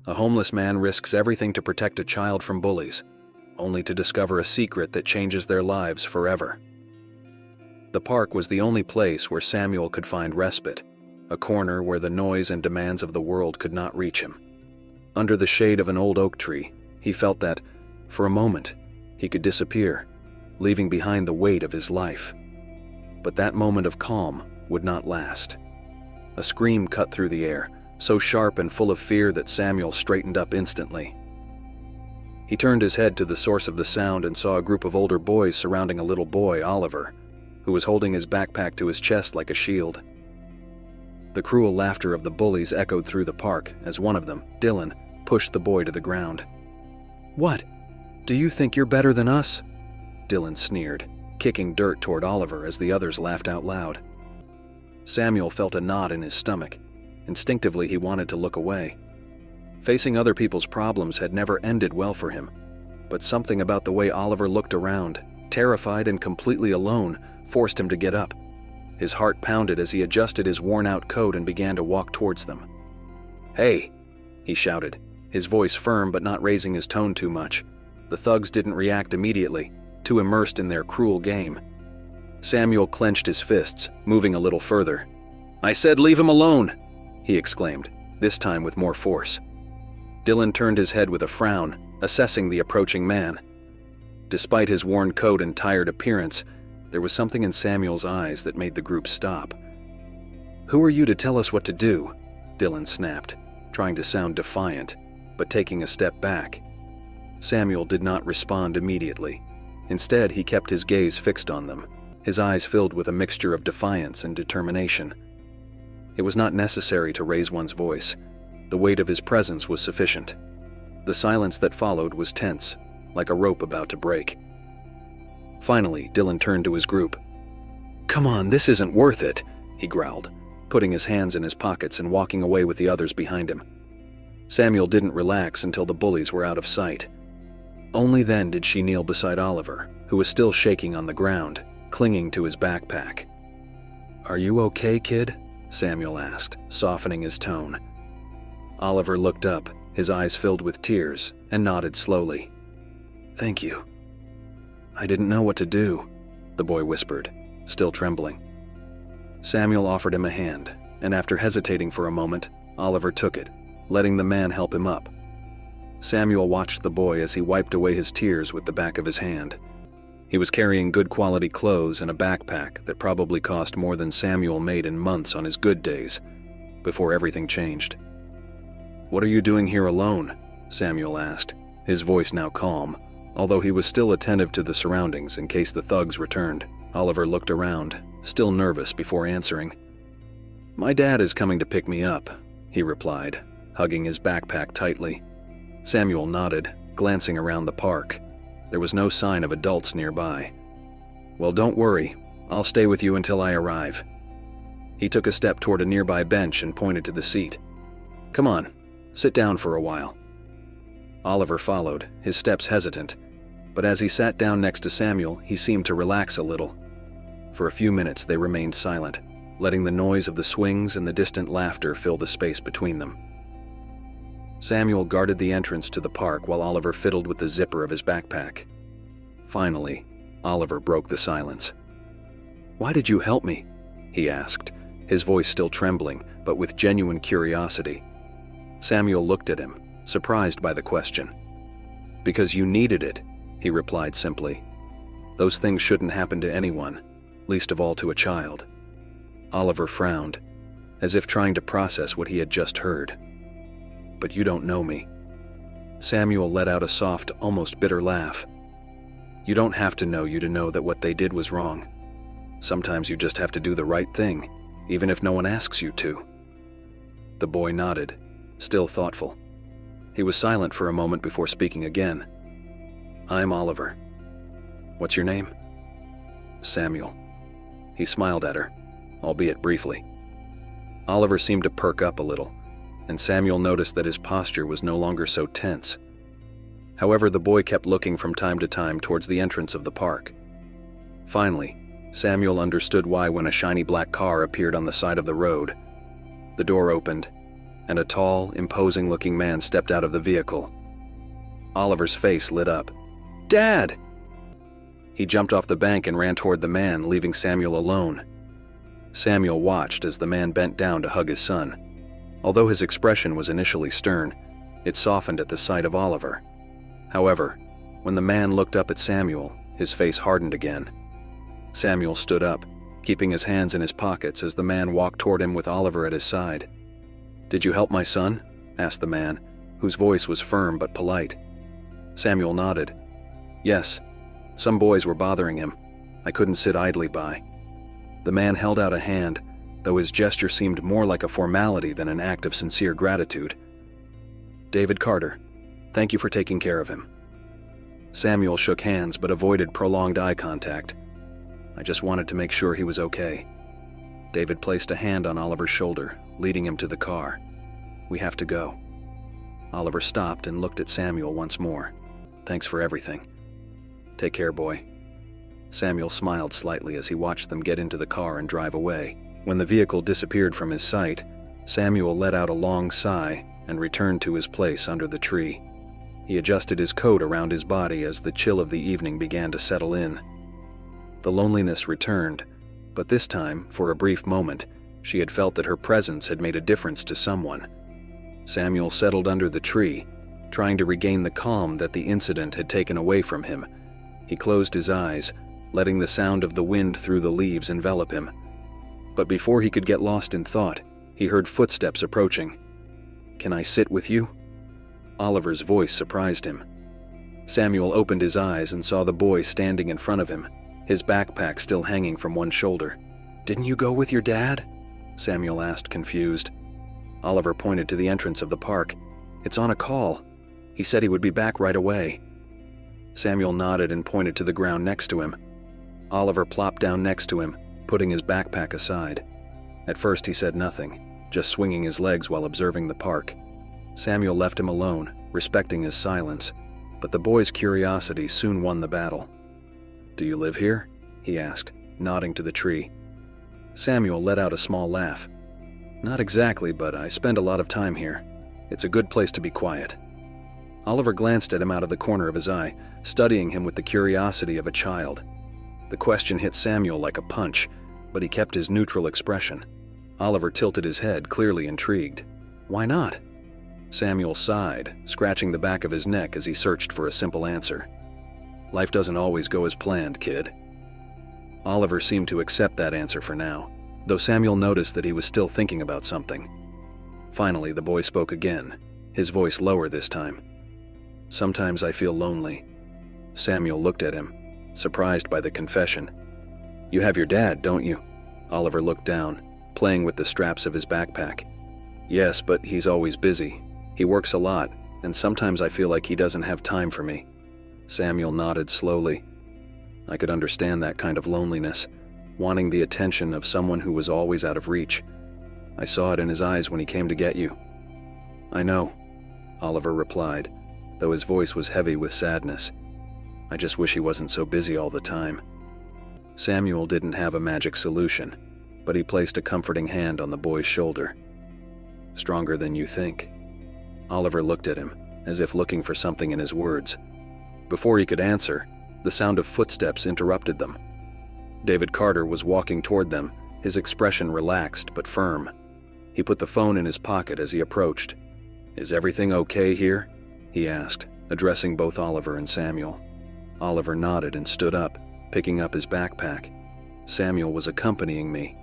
A homeless man risks everything to protect a child from bullies, only to discover a secret that changes their lives forever. The park was the only place where Samuel could find respite, a corner where the noise and demands of the world could not reach him. Under the shade of an old oak tree, he felt that, for a moment, he could disappear, leaving behind the weight of his life. But that moment of calm would not last. A scream cut through the air, so sharp and full of fear that Samuel straightened up instantly. He turned his head to the source of the sound and saw a group of older boys surrounding a little boy, Oliver, who was holding his backpack to his chest like a shield. The cruel laughter of the bullies echoed through the park as one of them, Dylan, pushed the boy to the ground. "What? Do you think you're better than us?" Dylan sneered, kicking dirt toward Oliver as the others laughed out loud. Samuel felt a knot in his stomach. Instinctively, he wanted to look away. Facing other people's problems had never ended well for him, but something about the way Oliver looked around, terrified and completely alone, forced him to get up. His heart pounded as he adjusted his worn-out coat and began to walk towards them. "Hey!" he shouted, his voice firm but not raising his tone too much. The thugs didn't react immediately, too immersed in their cruel game. Samuel clenched his fists, moving a little further. "I said leave him alone!" he exclaimed, this time with more force. Dylan turned his head with a frown, assessing the approaching man. Despite his worn coat and tired appearance, there was something in Samuel's eyes that made the group stop. "Who are you to tell us what to do?" Dylan snapped, trying to sound defiant, but taking a step back. Samuel did not respond immediately. Instead, he kept his gaze fixed on them, his eyes filled with a mixture of defiance and determination. It was not necessary to raise one's voice. The weight of his presence was sufficient. The silence that followed was tense, like a rope about to break. Finally, Dylan turned to his group. "Come on, this isn't worth it," he growled, putting his hands in his pockets and walking away with the others behind him. Samuel didn't relax until the bullies were out of sight. Only then did she kneel beside Oliver, who was still shaking on the ground, clinging to his backpack. "Are you okay, kid?" Samuel asked, softening his tone. Oliver looked up, his eyes filled with tears, and nodded slowly. "Thank you." "I didn't know what to do," the boy whispered, still trembling. Samuel offered him a hand, and after hesitating for a moment, Oliver took it, letting the man help him up. Samuel watched the boy as he wiped away his tears with the back of his hand. He was carrying good quality clothes and a backpack that probably cost more than Samuel made in months on his good days, before everything changed. "What are you doing here alone?" Samuel asked, his voice now calm, although he was still attentive to the surroundings in case the thugs returned. Oliver looked around, still nervous before answering. "My dad is coming to pick me up," he replied, hugging his backpack tightly. Samuel nodded, glancing around the park. There was no sign of adults nearby. "Well, don't worry. I'll stay with you until I arrive." He took a step toward a nearby bench and pointed to the seat. "Come on, sit down for a while." Oliver followed, his steps hesitant, but as he sat down next to Samuel, he seemed to relax a little. For a few minutes they remained silent, letting the noise of the swings and the distant laughter fill the space between them. Samuel guarded the entrance to the park while Oliver fiddled with the zipper of his backpack. Finally, Oliver broke the silence. "Why did you help me?" he asked, his voice still trembling, but with genuine curiosity. Samuel looked at him, surprised by the question. "Because you needed it," he replied simply. "Those things shouldn't happen to anyone, least of all to a child." Oliver frowned, as if trying to process what he had just heard. "But you don't know me." Samuel let out a soft, almost bitter laugh. "You don't have to know you to know that what they did was wrong. Sometimes you just have to do the right thing, even if no one asks you to." The boy nodded, still thoughtful. He was silent for a moment before speaking again. "I'm Oliver. What's your name?" "Samuel." He smiled at her, albeit briefly. Oliver seemed to perk up a little, and Samuel noticed that his posture was no longer so tense. However, the boy kept looking from time to time towards the entrance of the park. Finally, Samuel understood why when a shiny black car appeared on the side of the road. The door opened, and a tall, imposing-looking man stepped out of the vehicle. Oliver's face lit up. "Dad!" He jumped off the bank and ran toward the man, leaving Samuel alone. Samuel watched as the man bent down to hug his son. Although his expression was initially stern, it softened at the sight of Oliver. However, when the man looked up at Samuel, his face hardened again. Samuel stood up, keeping his hands in his pockets as the man walked toward him with Oliver at his side. "Did you help my son?" asked the man, whose voice was firm but polite. Samuel nodded. "Yes. Some boys were bothering him. I couldn't sit idly by." The man held out a hand, though his gesture seemed more like a formality than an act of sincere gratitude. "David Carter, thank you for taking care of him." Samuel shook hands but avoided prolonged eye contact. "I just wanted to make sure he was okay." David placed a hand on Oliver's shoulder, leading him to the car. "We have to go." Oliver stopped and looked at Samuel once more. "Thanks for everything." "Take care, boy." Samuel smiled slightly as he watched them get into the car and drive away. When the vehicle disappeared from his sight, Samuel let out a long sigh and returned to his place under the tree. He adjusted his coat around his body as the chill of the evening began to settle in. The loneliness returned, but this time, for a brief moment, she had felt that her presence had made a difference to someone. Samuel settled under the tree, trying to regain the calm that the incident had taken away from him. He closed his eyes, letting the sound of the wind through the leaves envelop him. But before he could get lost in thought, he heard footsteps approaching. "Can I sit with you?" Oliver's voice surprised him. Samuel opened his eyes and saw the boy standing in front of him, his backpack still hanging from one shoulder. "Didn't you go with your dad?" Samuel asked, confused. Oliver pointed to the entrance of the park. "It's on a call. He said he would be back right away." Samuel nodded and pointed to the ground next to him. Oliver plopped down next to him, putting his backpack aside. At first he said nothing, just swinging his legs while observing the park. Samuel left him alone, respecting his silence, but the boy's curiosity soon won the battle. "Do you live here?" he asked, nodding to the tree. Samuel let out a small laugh. "Not exactly, but I spend a lot of time here. It's a good place to be quiet." Oliver glanced at him out of the corner of his eye, studying him with the curiosity of a child. The question hit Samuel like a punch, but he kept his neutral expression. Oliver tilted his head, clearly intrigued. "Why not?" Samuel sighed, scratching the back of his neck as he searched for a simple answer. "Life doesn't always go as planned, kid." Oliver seemed to accept that answer for now, though Samuel noticed that he was still thinking about something. Finally, the boy spoke again, his voice lower this time. "Sometimes I feel lonely." Samuel looked at him, surprised by the confession. "You have your dad, don't you?" Oliver looked down, playing with the straps of his backpack. "Yes, but he's always busy. He works a lot, and sometimes I feel like he doesn't have time for me." Samuel nodded slowly. I could understand that kind of loneliness, wanting the attention of someone who was always out of reach. I saw it in his eyes when he came to get you. "I know," Oliver replied, though his voice was heavy with sadness. "I just wish he wasn't so busy all the time." Samuel didn't have a magic solution, but he placed a comforting hand on the boy's shoulder. "Stronger than you think." Oliver looked at him, as if looking for something in his words. Before he could answer, the sound of footsteps interrupted them. David Carter was walking toward them, his expression relaxed but firm. He put the phone in his pocket as he approached. "Is everything okay here?" he asked, addressing both Oliver and Samuel. Oliver nodded and stood up, picking up his backpack. Samuel was accompanying me.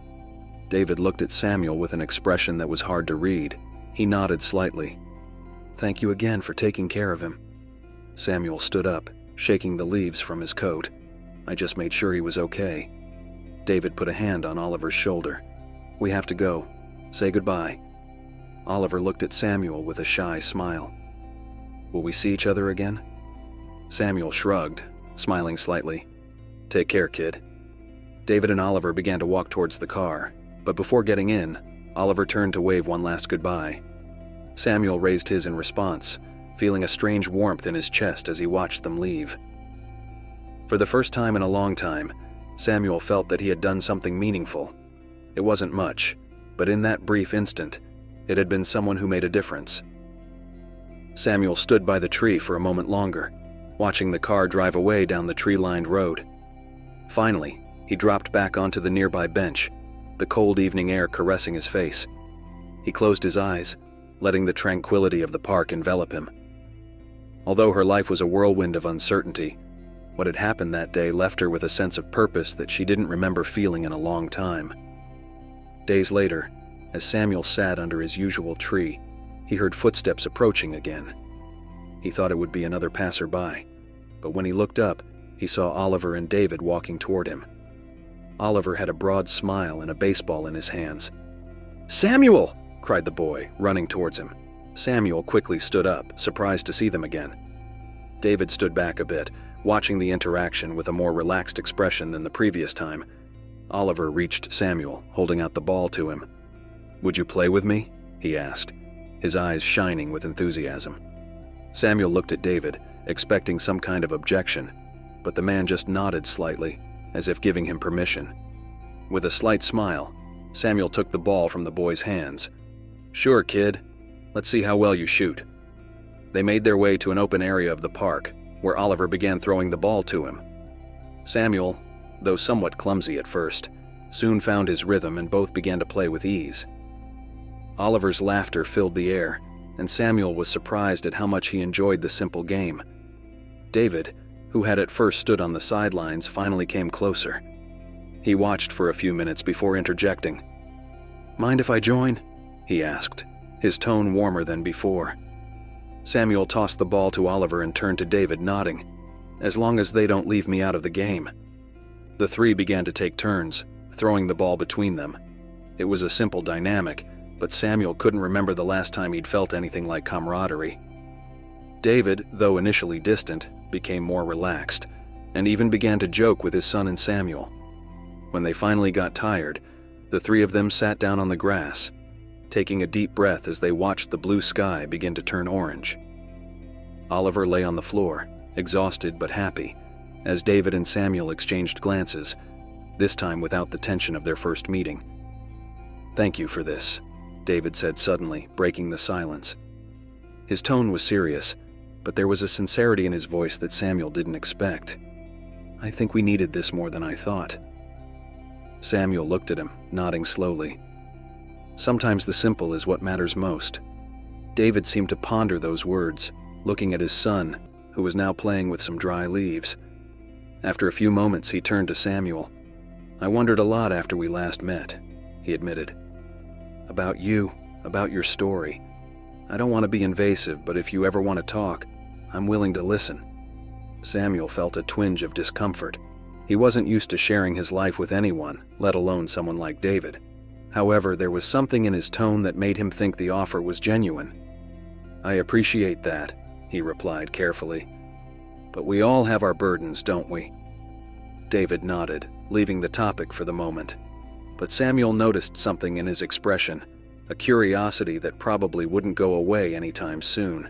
David looked at Samuel with an expression that was hard to read. He nodded slightly. "Thank you again for taking care of him." Samuel stood up, shaking the leaves from his coat. "I just made sure he was okay." David put a hand on Oliver's shoulder. "We have to go. Say goodbye." Oliver looked at Samuel with a shy smile. "Will we see each other again?" Samuel shrugged, smiling slightly. "Take care, kid." David and Oliver began to walk towards the car, but before getting in, Oliver turned to wave one last goodbye. Samuel raised his in response, feeling a strange warmth in his chest as he watched them leave. For the first time in a long time, Samuel felt that he had done something meaningful. It wasn't much, but in that brief instant, It had been someone who made a difference. Samuel stood by the tree for a moment longer, watching the car drive away down the tree-lined road. Finally, he dropped back onto the nearby bench, the cold evening air caressing his face. He closed his eyes, letting the tranquility of the park envelop him. Although her life was a whirlwind of uncertainty, what had happened that day left her with a sense of purpose that she didn't remember feeling in a long time. Days later, as Samuel sat under his usual tree, he heard footsteps approaching again. He thought it would be another passerby, but when he looked up, he saw Oliver and David walking toward him. Oliver had a broad smile and a baseball in his hands. "Samuel!" cried the boy, running towards him. Samuel quickly stood up, surprised to see them again. David stood back a bit, watching the interaction with a more relaxed expression than the previous time. Oliver reached Samuel, holding out the ball to him. "Would you play with me?" he asked, his eyes shining with enthusiasm. Samuel looked at David, expecting some kind of objection, but the man just nodded slightly, as if giving him permission. With a slight smile, Samuel took the ball from the boy's hands. "Sure, kid. Let's see how well you shoot." They made their way to an open area of the park, where Oliver began throwing the ball to him. Samuel, though somewhat clumsy at first, soon found his rhythm and both began to play with ease. Oliver's laughter filled the air, and Samuel was surprised at how much he enjoyed the simple game. David, who had at first stood on the sidelines, finally came closer. He watched for a few minutes before interjecting. "Mind if I join?" he asked, his tone warmer than before. Samuel tossed the ball to Oliver and turned to David, nodding. "As long as they don't leave me out of the game." The three began to take turns, throwing the ball between them. It was a simple dynamic, but Samuel couldn't remember the last time he'd felt anything like camaraderie. David, though initially distant, became more relaxed, and even began to joke with his son and Samuel. When they finally got tired, the three of them sat down on the grass, taking a deep breath as they watched the blue sky begin to turn orange. Oliver lay on the floor, exhausted but happy, as David and Samuel exchanged glances, this time without the tension of their first meeting. "Thank you for this," David said suddenly, breaking the silence. His tone was serious, but there was a sincerity in his voice that Samuel didn't expect. "I think we needed this more than I thought." Samuel looked at him, nodding slowly. Sometimes the simple is what matters most. David seemed to ponder those words, looking at his son, who was now playing with some dry leaves. After a few moments, he turned to Samuel. "I wondered a lot after we last met," he admitted. "About you, about your story. I don't want to be invasive, but if you ever want to talk, I'm willing to listen." Samuel felt a twinge of discomfort. He wasn't used to sharing his life with anyone, let alone someone like David. However, there was something in his tone that made him think the offer was genuine. "I appreciate that," he replied carefully. "But we all have our burdens, don't we?" David nodded, leaving the topic for the moment. But Samuel noticed something in his expression, a curiosity that probably wouldn't go away anytime soon.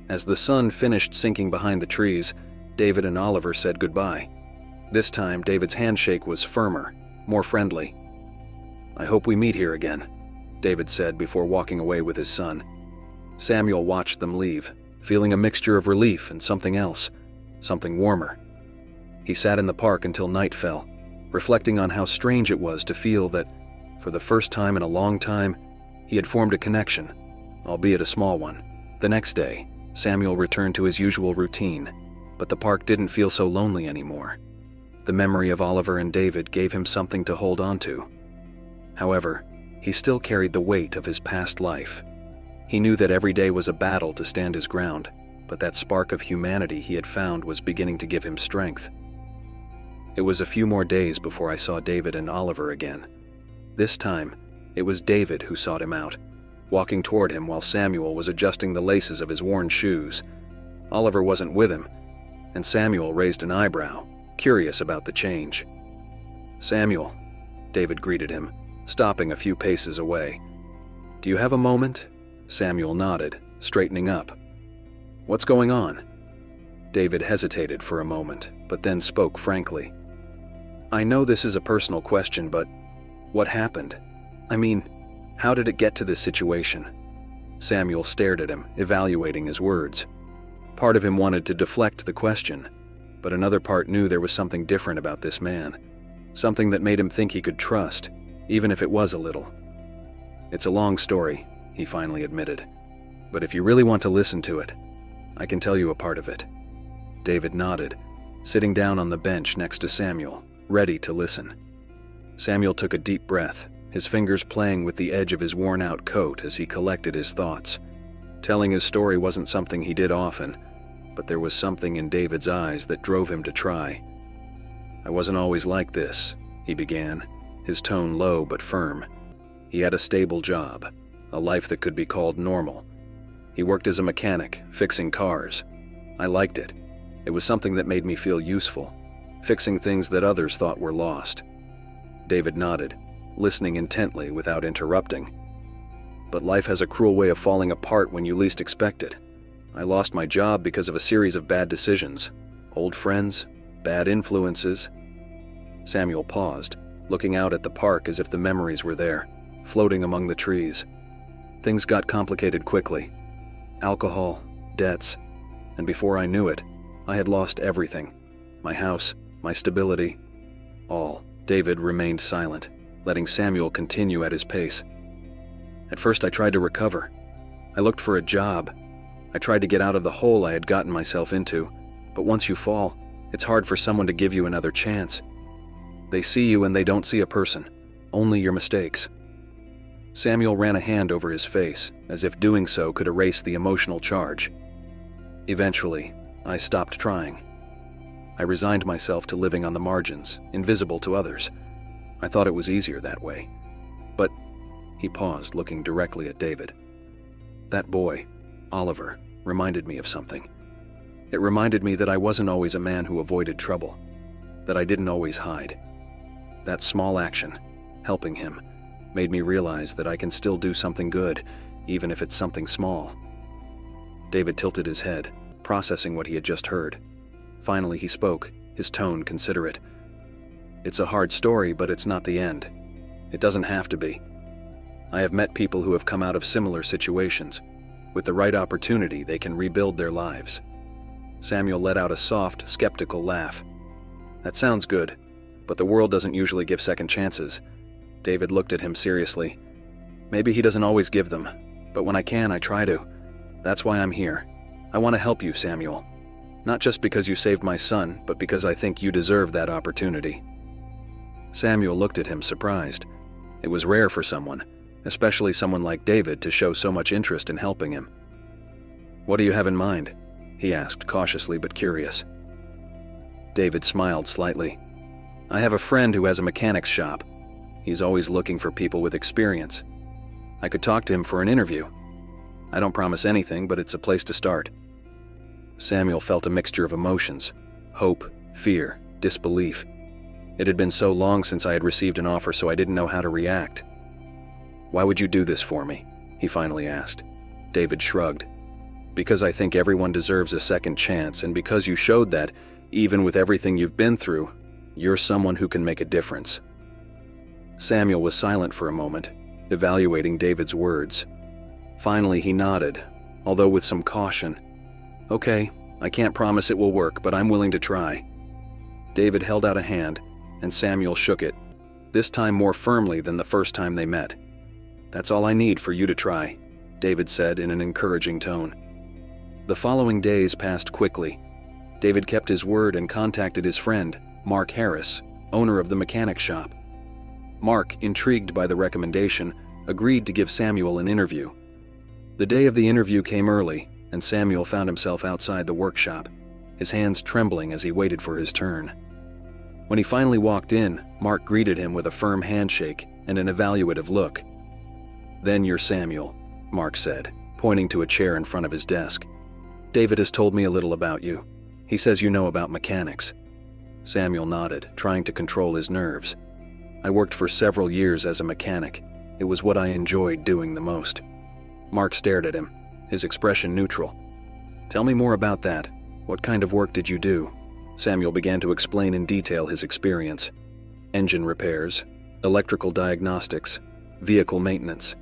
As the sun finished sinking behind the trees, David and Oliver said goodbye. This time, David's handshake was firmer, more friendly. "I hope we meet here again," David said before walking away with his son. Samuel watched them leave, feeling a mixture of relief and something else, something warmer. He sat in the park until night fell, reflecting on how strange it was to feel that, for the first time in a long time, he had formed a connection, albeit a small one. The next day, Samuel returned to his usual routine, but the park didn't feel so lonely anymore. The memory of Oliver and David gave him something to hold on to. However, he still carried the weight of his past life. He knew that every day was a battle to stand his ground, but that spark of humanity he had found was beginning to give him strength. It was a few more days before I saw David and Oliver again. This time, it was David who sought him out, walking toward him while Samuel was adjusting the laces of his worn shoes. Oliver wasn't with him, and Samuel raised an eyebrow, curious about the change. "Samuel," David greeted him, stopping a few paces away. "Do you have a moment?" Samuel nodded, straightening up. "What's going on?" David hesitated for a moment, but then spoke frankly. "I know this is a personal question, but what happened? I mean, How did it get to this situation? Samuel stared at him, evaluating his words. Part of him wanted to deflect the question, but another part knew there was something different about this man. Something that made him think he could trust, even if it was a little. It's a long story, he finally admitted. But if you really want to listen to it, I can tell you a part of it. David nodded, sitting down on the bench next to Samuel, ready to listen. Samuel took a deep breath, his fingers playing with the edge of his worn-out coat as he collected his thoughts. Telling his story wasn't something he did often, but there was something in David's eyes that drove him to try. I wasn't always like this, he began, his tone low but firm. He had a stable job, a life that could be called normal. He worked as a mechanic, fixing cars. I liked it. It was something that made me feel useful, fixing things that others thought were lost. David nodded, listening intently without interrupting. But life has a cruel way of falling apart when you least expect it. I lost my job because of a series of bad decisions. Old friends, bad influences. Samuel paused, looking out at the park as if the memories were there, floating among the trees. Things got complicated quickly. Alcohol, debts, and before I knew it, I had lost everything. My house, my stability, all. David remained silent, letting Samuel continue at his pace. At first I tried to recover. I looked for a job. I tried to get out of the hole I had gotten myself into, but once you fall, it's hard for someone to give you another chance. They see you and they don't see a person, only your mistakes. Samuel ran a hand over his face, as if doing so could erase the emotional charge. Eventually, I stopped trying. I resigned myself to living on the margins, invisible to others. I thought it was easier that way. But he paused, looking directly at David. That boy, Oliver, reminded me of something. It reminded me that I wasn't always a man who avoided trouble, that I didn't always hide. That small action, helping him, made me realize that I can still do something good, even if it's something small. David tilted his head, processing what he had just heard. Finally, he spoke, his tone considerate. It's a hard story, but it's not the end. It doesn't have to be. I have met people who have come out of similar situations. With the right opportunity, they can rebuild their lives. Samuel let out a soft, skeptical laugh. That sounds good, but the world doesn't usually give second chances. David looked at him seriously. Maybe he doesn't always give them, but when I can, I try to. That's why I'm here. I want to help you, Samuel. Not just because you saved my son, but because I think you deserve that opportunity. Samuel looked at him, surprised. It was rare for someone, especially someone like David, to show so much interest in helping him. What do you have in mind? He asked, cautiously but curious. David smiled slightly. I have a friend who has a mechanic's shop. He's always looking for people with experience. I could talk to him for an interview. I don't promise anything, but it's a place to start. Samuel felt a mixture of emotions: hope, fear, disbelief. It had been so long since I had received an offer, so I didn't know how to react. Why would you do this for me? He finally asked. David shrugged. Because I think everyone deserves a second chance, and because you showed that, even with everything you've been through, you're someone who can make a difference. Samuel was silent for a moment, evaluating David's words. Finally, he nodded, although with some caution. Okay, I can't promise it will work, but I'm willing to try. David held out a hand, and Samuel shook it, this time more firmly than the first time they met. That's all I need for you to try, David said in an encouraging tone. The following days passed quickly. David kept his word and contacted his friend, Mark Harris, owner of the mechanic shop. Mark, intrigued by the recommendation, agreed to give Samuel an interview. The day of the interview came early, and Samuel found himself outside the workshop, his hands trembling as he waited for his turn. When he finally walked in, Mark greeted him with a firm handshake and an evaluative look. Then you're Samuel, Mark said, pointing to a chair in front of his desk. David has told me a little about you. He says you know about mechanics. Samuel nodded, trying to control his nerves. I worked for several years as a mechanic. It was what I enjoyed doing the most. Mark stared at him, his expression neutral. Tell me more about that. What kind of work did you do? Samuel began to explain in detail his experience. Engine repairs, electrical diagnostics, vehicle maintenance.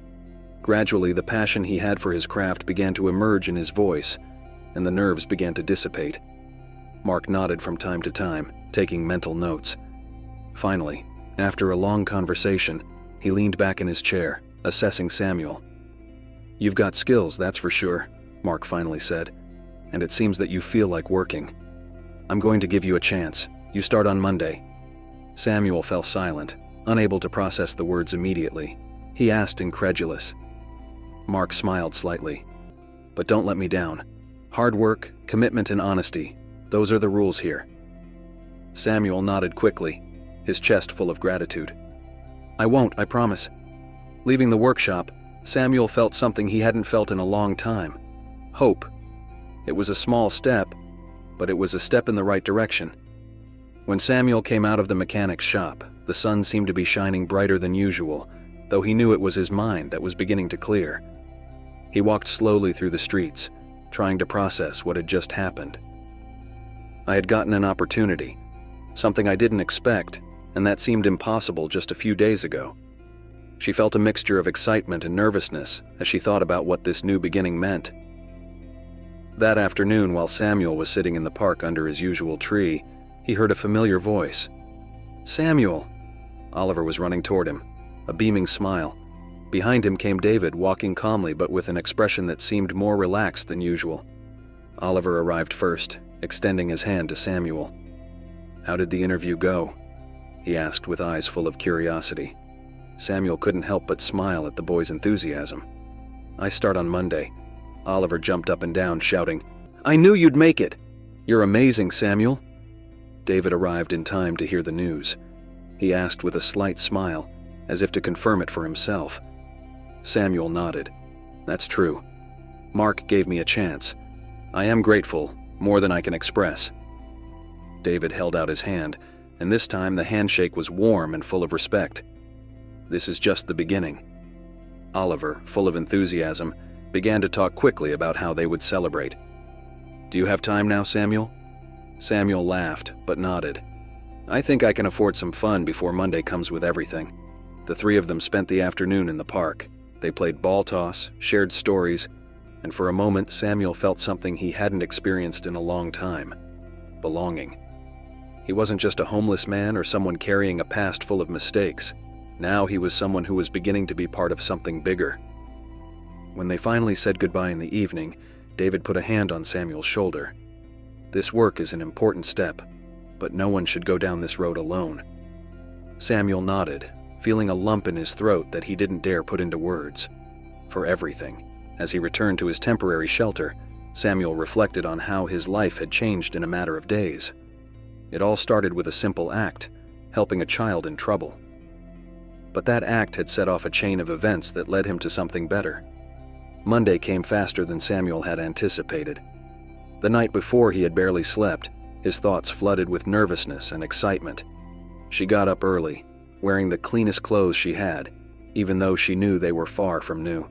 Gradually, the passion he had for his craft began to emerge in his voice, and the nerves began to dissipate. Mark nodded from time to time, taking mental notes. Finally, after a long conversation, he leaned back in his chair, assessing Samuel. "You've got skills, that's for sure," Mark finally said, "and it seems that you feel like working. I'm going to give you a chance. You start on Monday." Samuel fell silent, unable to process the words immediately. He asked, incredulous. Mark smiled slightly. "But don't let me down. Hard work, commitment, and honesty. Those are the rules here." Samuel nodded quickly, his chest full of gratitude. "I won't, I promise." Leaving the workshop, Samuel felt something he hadn't felt in a long time. Hope. It was a small step, but it was a step in the right direction. When Samuel came out of the mechanic's shop, the sun seemed to be shining brighter than usual, though he knew it was his mind that was beginning to clear. He walked slowly through the streets, trying to process what had just happened. I had gotten an opportunity, something I didn't expect, and that seemed impossible just a few days ago. She felt a mixture of excitement and nervousness as she thought about what this new beginning meant. That afternoon, while Samuel was sitting in the park under his usual tree, he heard a familiar voice. "Samuel!" Oliver was running toward him, a beaming smile. Behind him came David, walking calmly but with an expression that seemed more relaxed than usual. Oliver arrived first, extending his hand to Samuel. "How did the interview go?" he asked with eyes full of curiosity. Samuel couldn't help but smile at the boy's enthusiasm. "I start on Monday." Oliver jumped up and down, shouting, "I knew you'd make it! You're amazing, Samuel!" David arrived in time to hear the news. He asked with a slight smile, as if to confirm it for himself. Samuel nodded. "That's true. Mark gave me a chance. I am grateful, more than I can express." David held out his hand, and this time the handshake was warm and full of respect. "This is just the beginning." Oliver, full of enthusiasm, began to talk quickly about how they would celebrate. "Do you have time now, Samuel?" Samuel laughed, but nodded. "I think I can afford some fun before Monday comes with everything." The three of them spent the afternoon in the park. They played ball toss, shared stories, and for a moment Samuel felt something he hadn't experienced in a long time: belonging. He wasn't just a homeless man or someone carrying a past full of mistakes. Now he was someone who was beginning to be part of something bigger. When they finally said goodbye in the evening, David put a hand on Samuel's shoulder. "This work is an important step, but no one should go down this road alone." Samuel nodded, feeling a lump in his throat that he didn't dare put into words. For everything, as he returned to his temporary shelter, Samuel reflected on how his life had changed in a matter of days. It all started with a simple act, helping a child in trouble. But that act had set off a chain of events that led him to something better. Monday came faster than Samuel had anticipated. The night before, he had barely slept, his thoughts flooded with nervousness and excitement. She got up early, wearing the cleanest clothes she had, even though she knew they were far from new.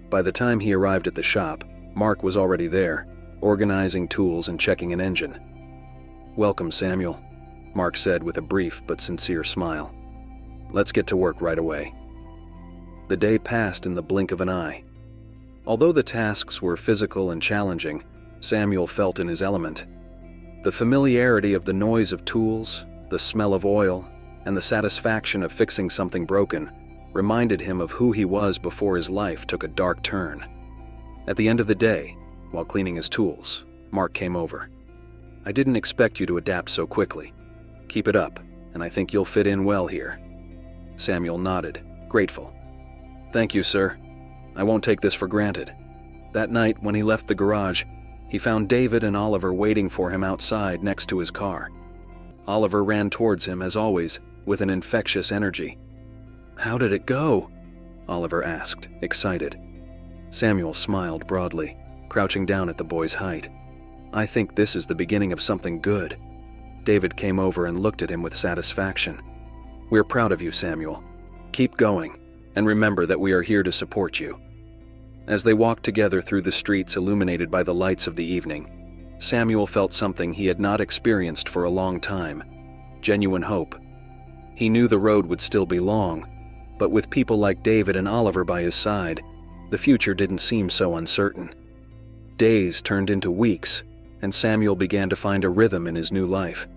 By the time he arrived at the shop, Mark was already there, organizing tools and checking an engine. "Welcome, Samuel," Mark said with a brief but sincere smile. "Let's get to work right away." The day passed in the blink of an eye. Although the tasks were physical and challenging, Samuel felt in his element. The familiarity of the noise of tools, the smell of oil, and the satisfaction of fixing something broken reminded him of who he was before his life took a dark turn. At the end of the day, while cleaning his tools, Mark came over. "I didn't expect you to adapt so quickly. Keep it up, and I think you'll fit in well here." Samuel nodded, grateful. "Thank you, sir. I won't take this for granted." That night, when he left the garage, he found David and Oliver waiting for him outside next to his car. Oliver ran towards him, as always, with an infectious energy. "How did it go?" Oliver asked, excited. Samuel smiled broadly, crouching down at the boy's height. "I think this is the beginning of something good." David came over and looked at him with satisfaction. "We're proud of you, Samuel. Keep going, and remember that we are here to support you." As they walked together through the streets illuminated by the lights of the evening, Samuel felt something he had not experienced for a long time: genuine hope. He knew the road would still be long, but with people like David and Oliver by his side, The future didn't seem so uncertain. Days turned into weeks, and Samuel began to find a rhythm in his new life.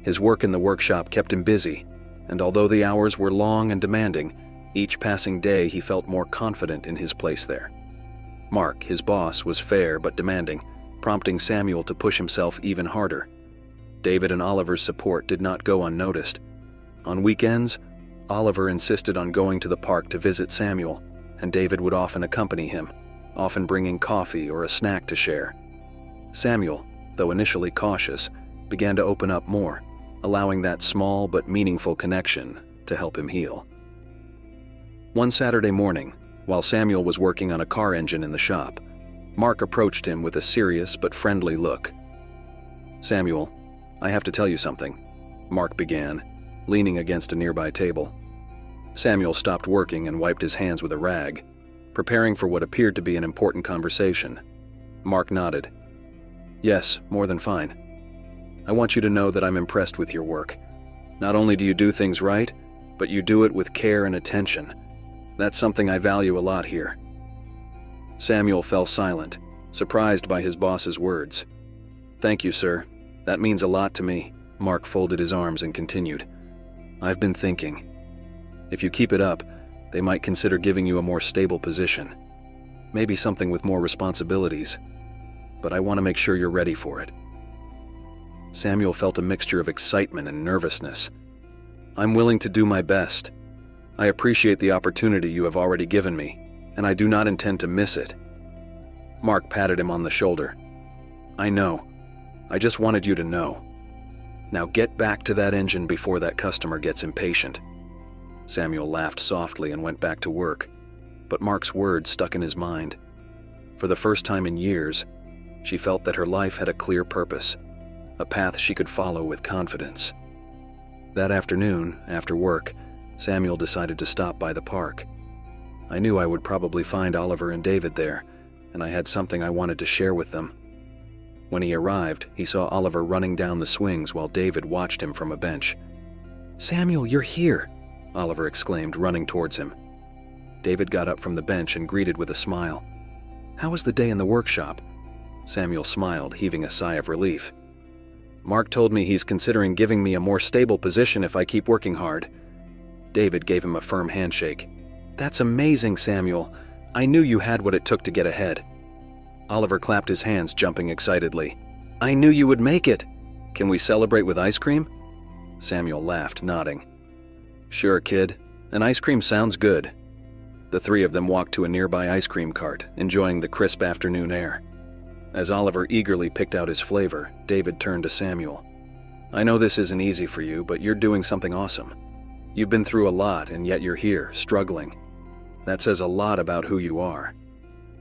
His work in the workshop kept him busy, and although the hours were long and demanding, each passing day he felt more confident in his place there. Mark, his boss, was fair but demanding, prompting Samuel to push himself even harder. David and Oliver's support did not go unnoticed. On weekends, Oliver insisted on going to the park to visit Samuel, and David would often accompany him, often bringing coffee or a snack to share. Samuel, though initially cautious, began to open up more, allowing that small but meaningful connection to help him heal. One Saturday morning, while Samuel was working on a car engine in the shop, Mark approached him with a serious but friendly look. "Samuel, I have to tell you something," Mark began, leaning against a nearby table. Samuel stopped working and wiped his hands with a rag, preparing for what appeared to be an important conversation. Mark nodded. "Yes, more than fine. I want you to know that I'm impressed with your work. Not only do you do things right, but you do it with care and attention. That's something I value a lot here." Samuel fell silent, surprised by his boss's words. "Thank you, sir. That means a lot to me." Mark folded his arms and continued. "I've been thinking. If you keep it up, they might consider giving you a more stable position. Maybe something with more responsibilities. But I want to make sure you're ready for it." Samuel felt a mixture of excitement and nervousness. "I'm willing to do my best. I appreciate the opportunity you have already given me, and I do not intend to miss it." Mark patted him on the shoulder. "I know. I just wanted you to know. Now get back to that engine before that customer gets impatient." Samuel laughed softly and went back to work, but Mark's words stuck in his mind. For the first time in years, she felt that her life had a clear purpose, a path she could follow with confidence. That afternoon, after work, Samuel decided to stop by the park. "I knew I would probably find Oliver and David there, and I had something I wanted to share with them." When he arrived, he saw Oliver running down the swings while David watched him from a bench. "Samuel, you're here!" Oliver exclaimed, running towards him. David got up from the bench and greeted with a smile. "How was the day in the workshop?" Samuel smiled, heaving a sigh of relief. "Mark told me he's considering giving me a more stable position if I keep working hard." David gave him a firm handshake. "That's amazing, Samuel. I knew you had what it took to get ahead." Oliver clapped his hands, jumping excitedly. "I knew you would make it. Can we celebrate with ice cream?" Samuel laughed, nodding. "Sure, kid. An ice cream sounds good." The three of them walked to a nearby ice cream cart, enjoying the crisp afternoon air. As Oliver eagerly picked out his flavor, David turned to Samuel. "I know this isn't easy for you, but you're doing something awesome. You've been through a lot, and yet you're here, struggling. That says a lot about who you are."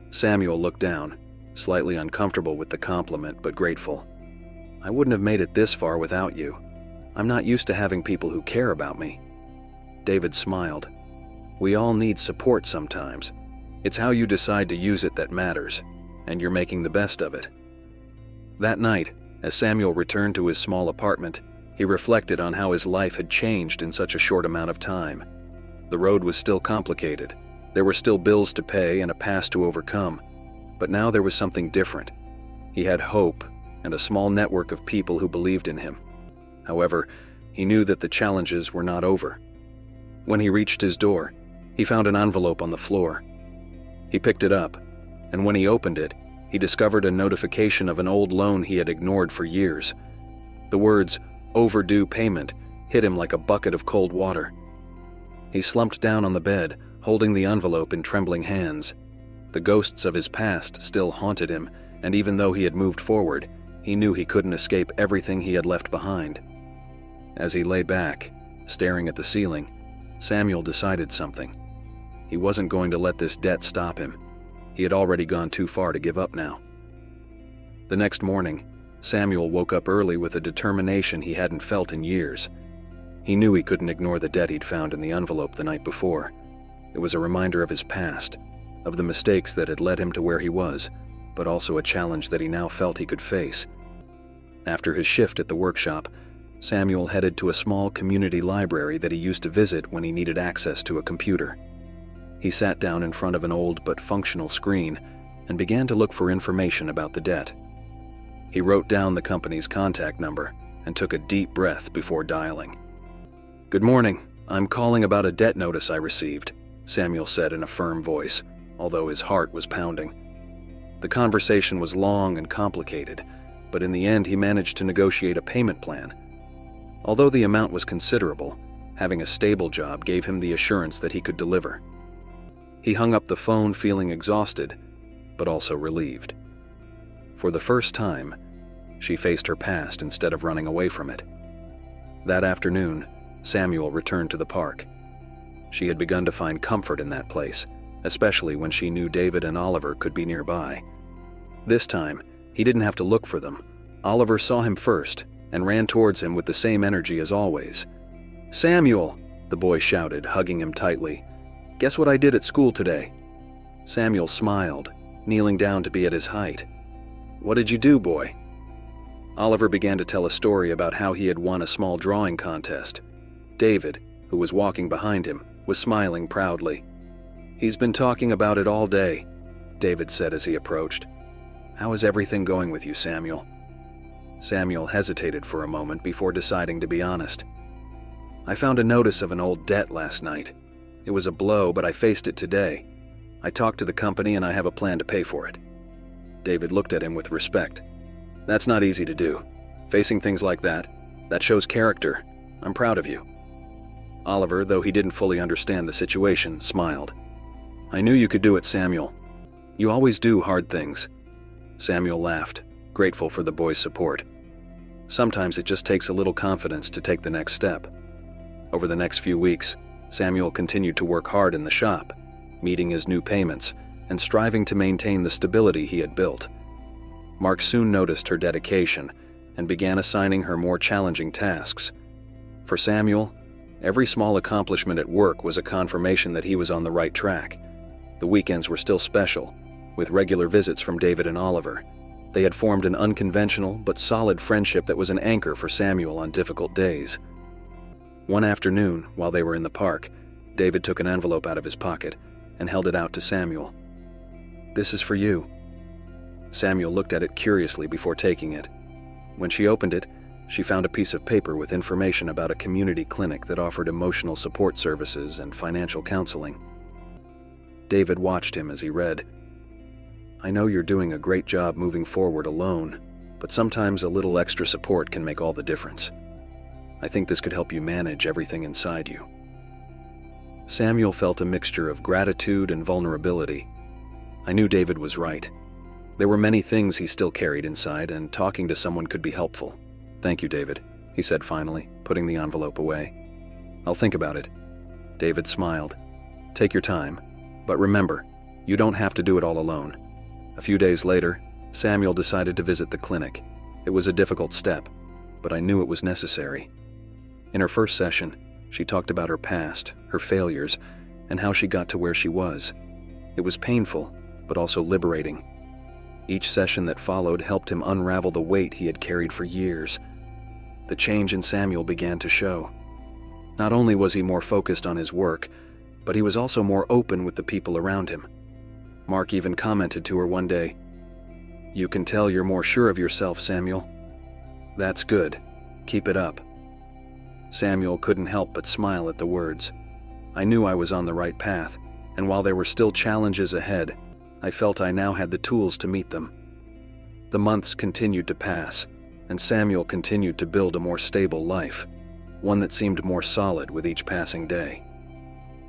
Samuel looked down, slightly uncomfortable with the compliment, but grateful. "I wouldn't have made it this far without you. I'm not used to having people who care about me." David smiled. "We all need support sometimes. It's how you decide to use it that matters, and you're making the best of it." That night, as Samuel returned to his small apartment, he reflected on how his life had changed in such a short amount of time. The road was still complicated. There were still bills to pay and a past to overcome. But now there was something different. He had hope and a small network of people who believed in him. However, he knew that the challenges were not over. When he reached his door, he found an envelope on the floor. He picked it up, and when he opened it, he discovered a notification of an old loan he had ignored for years. The words, "overdue payment," hit him like a bucket of cold water. He slumped down on the bed, holding the envelope in trembling hands. The ghosts of his past still haunted him, and even though he had moved forward, he knew he couldn't escape everything he had left behind. As he lay back, staring at the ceiling, Samuel decided something. He wasn't going to let this debt stop him. He had already gone too far to give up now. The next morning, Samuel woke up early with a determination he hadn't felt in years. He knew he couldn't ignore the debt he'd found in the envelope the night before. It was a reminder of his past, of the mistakes that had led him to where he was, but also a challenge that he now felt he could face. After his shift at the workshop, Samuel headed to a small community library that he used to visit when he needed access to a computer. He sat down in front of an old but functional screen and began to look for information about the debt. He wrote down the company's contact number and took a deep breath before dialing. "Good morning. I'm calling about a debt notice I received," Samuel said in a firm voice, although his heart was pounding. The conversation was long and complicated, but in the end he managed to negotiate a payment plan. Although the amount was considerable, having a stable job gave him the assurance that he could deliver. He hung up the phone feeling exhausted, but also relieved. For the first time, she faced her past instead of running away from it. That afternoon, Samuel returned to the park. She had begun to find comfort in that place, especially when she knew David and Oliver could be nearby. This time, he didn't have to look for them. Oliver saw him first and ran towards him with the same energy as always. "Samuel!" the boy shouted, hugging him tightly. "Guess what I did at school today?" Samuel smiled, kneeling down to be at his height. "What did you do, boy?" Oliver began to tell a story about how he had won a small drawing contest. David, who was walking behind him, was smiling proudly. "He's been talking about it all day," David said as he approached. "How is everything going with you, Samuel?" Samuel hesitated for a moment before deciding to be honest. "I found a notice of an old debt last night. It was a blow, but I faced it today. I talked to the company and I have a plan to pay for it." David looked at him with respect. "That's not easy to do. Facing things like that shows character. I'm proud of you." Oliver, though he didn't fully understand the situation, smiled. "I knew you could do it, Samuel. You always do hard things." Samuel laughed, grateful for the boy's support. Sometimes it just takes a little confidence to take the next step. Over the next few weeks, Samuel continued to work hard in the shop, meeting his new payments and striving to maintain the stability he had built. Mark soon noticed her dedication and began assigning her more challenging tasks. For Samuel, every small accomplishment at work was a confirmation that he was on the right track. The weekends were still special, with regular visits from David and Oliver. They had formed an unconventional but solid friendship that was an anchor for Samuel on difficult days. One afternoon, while they were in the park, David took an envelope out of his pocket and held it out to Samuel. "This is for you." Samuel looked at it curiously before taking it. When she opened it, she found a piece of paper with information about a community clinic that offered emotional support services and financial counseling. David watched him as he read. "I know you're doing a great job moving forward alone, but sometimes a little extra support can make all the difference. I think this could help you manage everything inside you." Samuel felt a mixture of gratitude and vulnerability. I knew David was right. There were many things he still carried inside, and talking to someone could be helpful. "Thank you, David," he said finally, putting the envelope away. "I'll think about it." David smiled. "Take your time, but remember, you don't have to do it all alone." A few days later, Samuel decided to visit the clinic. It was a difficult step, but I knew it was necessary. In her first session, she talked about her past, her failures, and how she got to where she was. It was painful, but also liberating. Each session that followed helped him unravel the weight he had carried for years. The change in Samuel began to show. Not only was he more focused on his work, but he was also more open with the people around him. Mark even commented to her one day, "You can tell you're more sure of yourself, Samuel." "That's good. Keep it up." Samuel couldn't help but smile at the words. I knew I was on the right path, and while there were still challenges ahead, I felt I now had the tools to meet them. The months continued to pass, and Samuel continued to build a more stable life, one that seemed more solid with each passing day.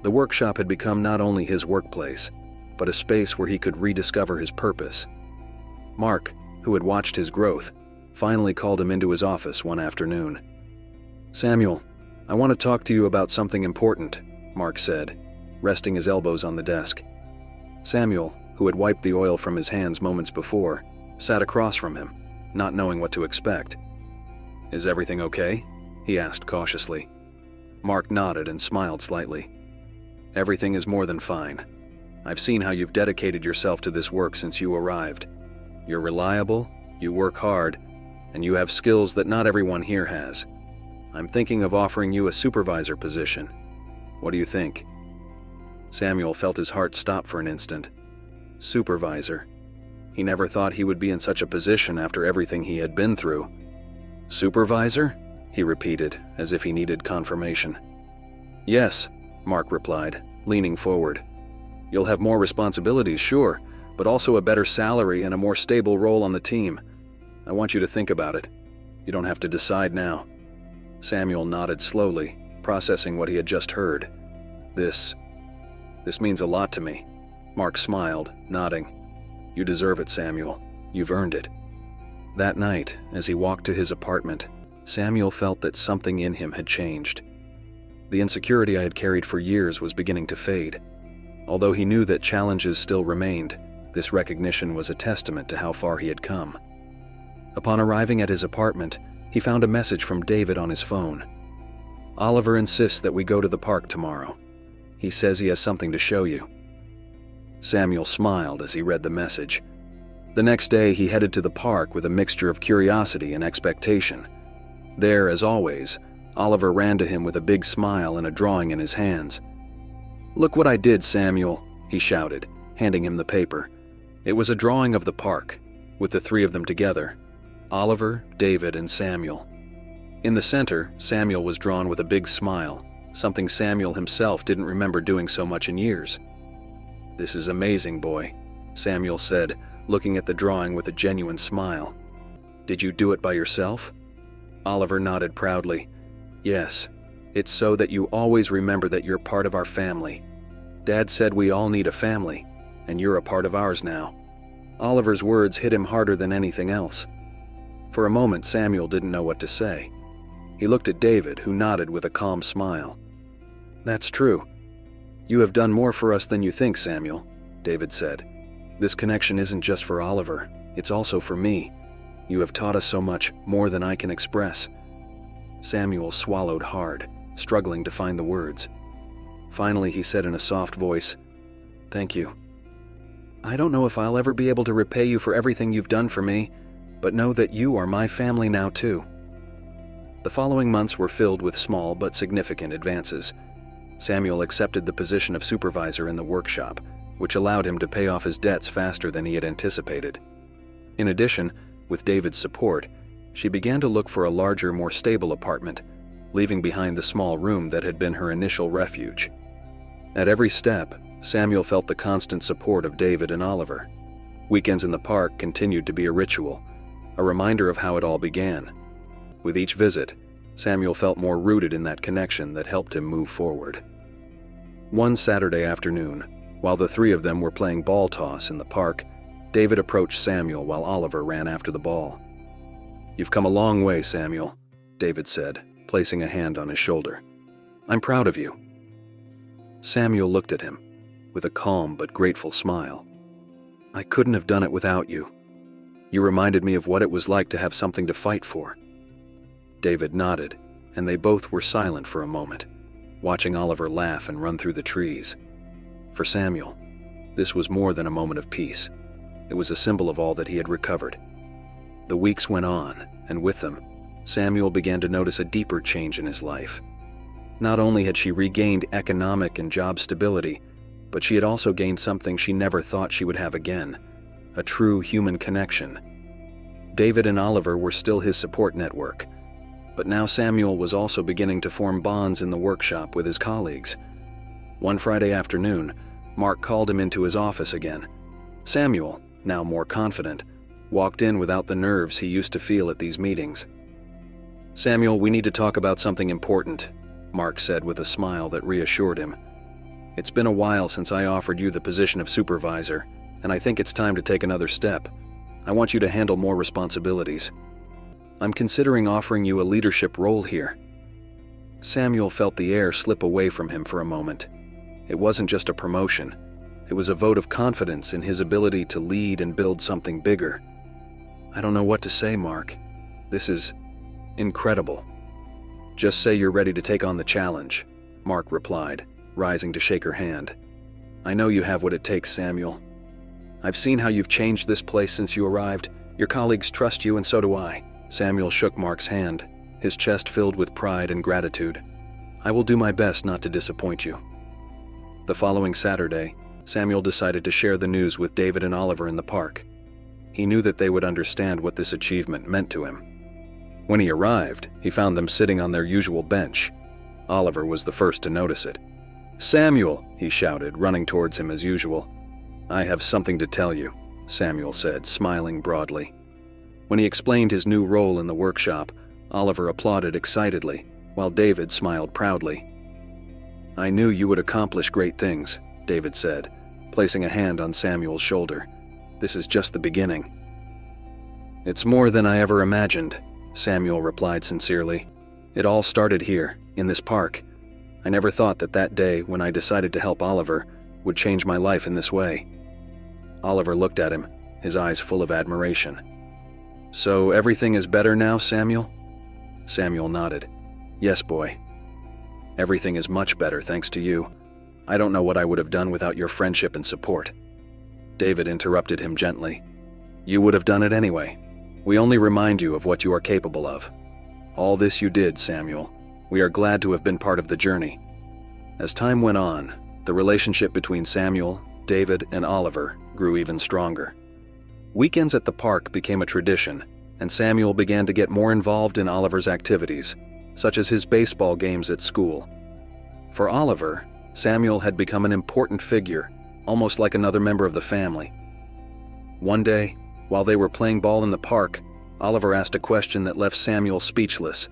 The workshop had become not only his workplace, but a space where he could rediscover his purpose. Mark, who had watched his growth, finally called him into his office one afternoon. "Samuel, I want to talk to you about something important," Mark said, resting his elbows on the desk. Samuel, who had wiped the oil from his hands moments before, sat across from him, not knowing what to expect. "Is everything okay?" he asked cautiously. Mark nodded and smiled slightly. "Everything is more than fine. I've seen how you've dedicated yourself to this work since you arrived. You're reliable, you work hard, and you have skills that not everyone here has. I'm thinking of offering you a supervisor position. What do you think?" Samuel felt his heart stop for an instant. Supervisor. He never thought he would be in such a position after everything he had been through. Supervisor? He repeated, as if he needed confirmation. Yes, Mark replied, leaning forward. You'll have more responsibilities, sure, but also a better salary and a more stable role on the team. I want you to think about it. You don't have to decide now. Samuel nodded slowly, processing what he had just heard. This means a lot to me. Mark smiled, nodding. You deserve it, Samuel. You've earned it. That night, as he walked to his apartment, Samuel felt that something in him had changed. The insecurity I had carried for years was beginning to fade. Although he knew that challenges still remained, this recognition was a testament to how far he had come. Upon arriving at his apartment, he found a message from David on his phone. Oliver insists that we go to the park tomorrow. He says he has something to show you. Samuel smiled as he read the message. The next day, he headed to the park with a mixture of curiosity and expectation. There, as always, Oliver ran to him with a big smile and a drawing in his hands. "Look what I did, Samuel," he shouted, handing him the paper. It was a drawing of the park, with the three of them together: Oliver, David, and Samuel. In the center, Samuel was drawn with a big smile, something Samuel himself didn't remember doing so much in years. "This is amazing, boy," Samuel said, looking at the drawing with a genuine smile. "Did you do it by yourself?" Oliver nodded proudly. "Yes, it's so that you always remember that you're part of our family. Dad said we all need a family, and you're a part of ours now." Oliver's words hit him harder than anything else. For a moment, Samuel didn't know what to say. He looked at David, who nodded with a calm smile. "That's true. You have done more for us than you think, Samuel," David said. "This connection isn't just for Oliver, it's also for me. You have taught us so much, more than I can express." Samuel swallowed hard, struggling to find the words. Finally, he said in a soft voice, "Thank you. I don't know if I'll ever be able to repay you for everything you've done for me, but know that you are my family now too." The following months were filled with small but significant advances. Samuel accepted the position of supervisor in the workshop, which allowed him to pay off his debts faster than he had anticipated. In addition, with David's support, she began to look for a larger, more stable apartment, leaving behind the small room that had been her initial refuge. At every step, Samuel felt the constant support of David and Oliver. Weekends in the park continued to be a ritual, a reminder of how it all began. With each visit, Samuel felt more rooted in that connection that helped him move forward. One Saturday afternoon, while the three of them were playing ball toss in the park, David approached Samuel while Oliver ran after the ball. "You've come a long way, Samuel," David said, placing a hand on his shoulder. "I'm proud of you." Samuel looked at him with a calm but grateful smile. "I couldn't have done it without you. You reminded me of what it was like to have something to fight for." David nodded, and they both were silent for a moment, watching Oliver laugh and run through the trees. For Samuel, this was more than a moment of peace. It was a symbol of all that he had recovered. The weeks went on, and with them, Samuel began to notice a deeper change in his life. Not only had she regained economic and job stability, but she had also gained something she never thought she would have again: a true human connection. David and Oliver were still his support network, but now Samuel was also beginning to form bonds in the workshop with his colleagues. One Friday afternoon, Mark called him into his office again. Samuel, now more confident, walked in without the nerves he used to feel at these meetings. "Samuel, we need to talk about something important," Mark said with a smile that reassured him. "It's been a while since I offered you the position of supervisor, and I think it's time to take another step. I want you to handle more responsibilities. I'm considering offering you a leadership role here." Samuel felt the air slip away from him for a moment. It wasn't just a promotion. It was a vote of confidence in his ability to lead and build something bigger. "I don't know what to say, Mark. This is incredible." "Just say you're ready to take on the challenge," Mark replied, rising to shake her hand. "I know you have what it takes, Samuel. I've seen how you've changed this place since you arrived. Your colleagues trust you, and so do I." Samuel shook Mark's hand, his chest filled with pride and gratitude. "I will do my best not to disappoint you." The following Saturday, Samuel decided to share the news with David and Oliver in the park. He knew that they would understand what this achievement meant to him. When he arrived, he found them sitting on their usual bench. Oliver was the first to notice it. "Samuel," he shouted, running towards him as usual. "I have something to tell you," Samuel said, smiling broadly. When he explained his new role in the workshop, Oliver applauded excitedly, while David smiled proudly. "I knew you would accomplish great things," David said, placing a hand on Samuel's shoulder. "This is just the beginning." "It's more than I ever imagined," Samuel replied sincerely. "It all started here, in this park. I never thought that that day when I decided to help Oliver would change my life in this way." Oliver looked at him, his eyes full of admiration. "So everything is better now, Samuel?" Samuel nodded. "Yes, boy. Everything is much better thanks to you. I don't know what I would have done without your friendship and support." David interrupted him gently. "You would have done it anyway. We only remind you of what you are capable of. All this you did, Samuel. We are glad to have been part of the journey." As time went on, the relationship between Samuel, David, and Oliver grew even stronger. Weekends at the park became a tradition, and Samuel began to get more involved in Oliver's activities, such as his baseball games at school. For Oliver, Samuel had become an important figure, almost like another member of the family. One day, while they were playing ball in the park, Oliver asked a question that left Samuel speechless.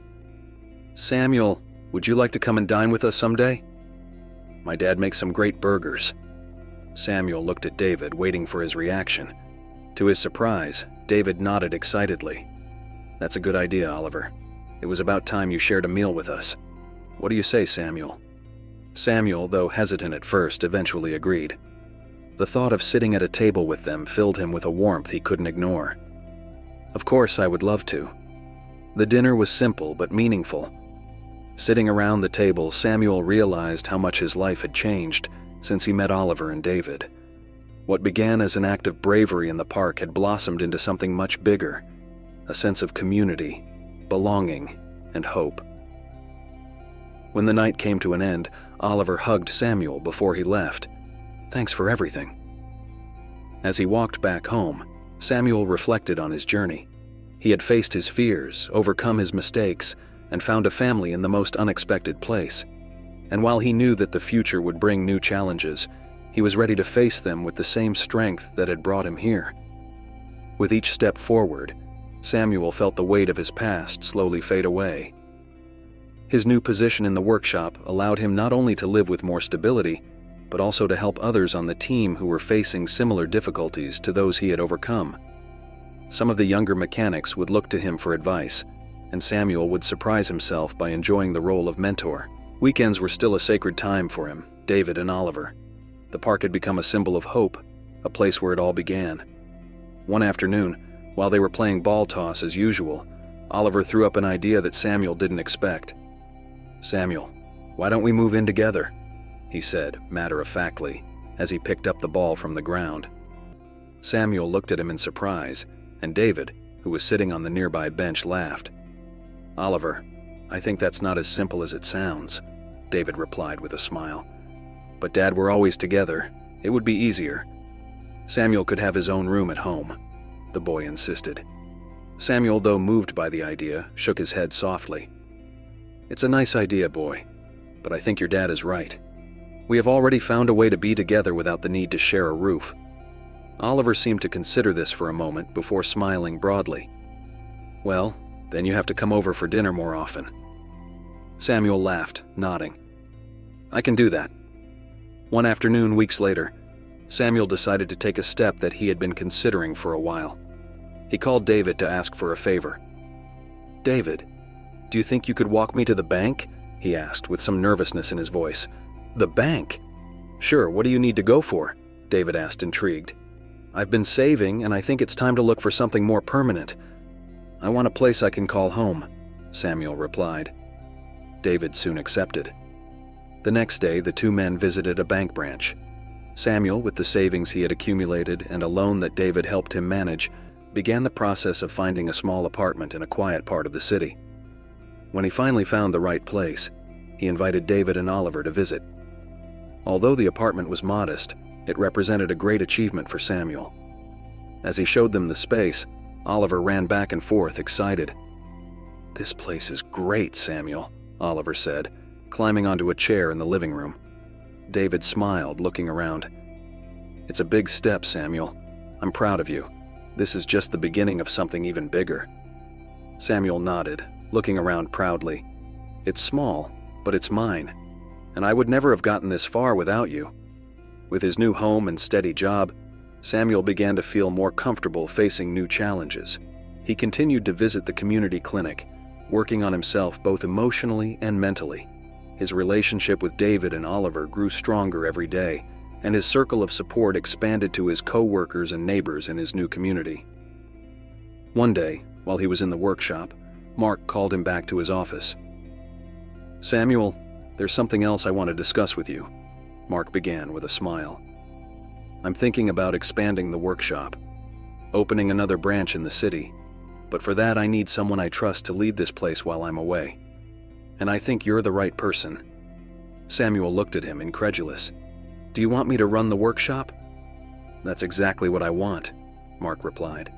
"Samuel, would you like to come and dine with us someday? My dad makes some great burgers." Samuel looked at David, waiting for his reaction. To his surprise, David nodded excitedly. "That's a good idea, Oliver. It was about time you shared a meal with us. What do you say, Samuel?" Samuel, though hesitant at first, eventually agreed. The thought of sitting at a table with them filled him with a warmth he couldn't ignore. "Of course, I would love to." The dinner was simple but meaningful. Sitting around the table, Samuel realized how much his life had changed since he met Oliver and David. What began as an act of bravery in the park had blossomed into something much bigger, a sense of community, belonging, and hope. When the night came to an end, Oliver hugged Samuel before he left. "Thanks for everything." As he walked back home, Samuel reflected on his journey. He had faced his fears, overcome his mistakes, and found a family in the most unexpected place. And while he knew that the future would bring new challenges, he was ready to face them with the same strength that had brought him here. With each step forward, Samuel felt the weight of his past slowly fade away. His new position in the workshop allowed him not only to live with more stability, but also to help others on the team who were facing similar difficulties to those he had overcome. Some of the younger mechanics would look to him for advice, and Samuel would surprise himself by enjoying the role of mentor. Weekends were still a sacred time for him, David and Oliver. The park had become a symbol of hope, a place where it all began. One afternoon, while they were playing ball toss as usual, Oliver threw up an idea that Samuel didn't expect. "Samuel, why don't we move in together?" he said, matter-of-factly, as he picked up the ball from the ground. Samuel looked at him in surprise, and David, who was sitting on the nearby bench, laughed. "Oliver, I think that's not as simple as it sounds," David replied with a smile. "But Dad, we're always together. It would be easier. Samuel could have his own room at home," the boy insisted. Samuel, though moved by the idea, shook his head softly. "It's a nice idea, boy, but I think your dad is right. We have already found a way to be together without the need to share a roof." Oliver seemed to consider this for a moment before smiling broadly. "Well, then you have to come over for dinner more often." Samuel laughed, nodding. "I can do that." One afternoon, weeks later, Samuel decided to take a step that he had been considering for a while. He called David to ask for a favor. "David, do you think you could walk me to the bank?" he asked with some nervousness in his voice. "The bank?" "Sure, what do you need to go for?" David asked, intrigued. "I've been saving, and I think it's time to look for something more permanent. I want a place I can call home," Samuel replied. David soon accepted. The next day, the two men visited a bank branch. Samuel, with the savings he had accumulated and a loan that David helped him manage, began the process of finding a small apartment in a quiet part of the city. When he finally found the right place, he invited David and Oliver to visit. Although the apartment was modest, it represented a great achievement for Samuel. As he showed them the space, Oliver ran back and forth, excited. "This place is great, Samuel," Oliver said, climbing onto a chair in the living room. David smiled, looking around. "It's a big step, Samuel. I'm proud of you. This is just the beginning of something even bigger." Samuel nodded, looking around proudly. "It's small, but it's mine, and I would never have gotten this far without you." With his new home and steady job, Samuel began to feel more comfortable facing new challenges. He continued to visit the community clinic, working on himself both emotionally and mentally. His relationship with David and Oliver grew stronger every day, and his circle of support expanded to his co-workers and neighbors in his new community. One day, while he was in the workshop, Mark called him back to his office. "Samuel, there's something else I want to discuss with you," Mark began with a smile. "I'm thinking about expanding the workshop, opening another branch in the city, but for that I need someone I trust to lead this place while I'm away. And I think you're the right person." Samuel looked at him, incredulous. "Do you want me to run the workshop?" "That's exactly what I want," Mark replied.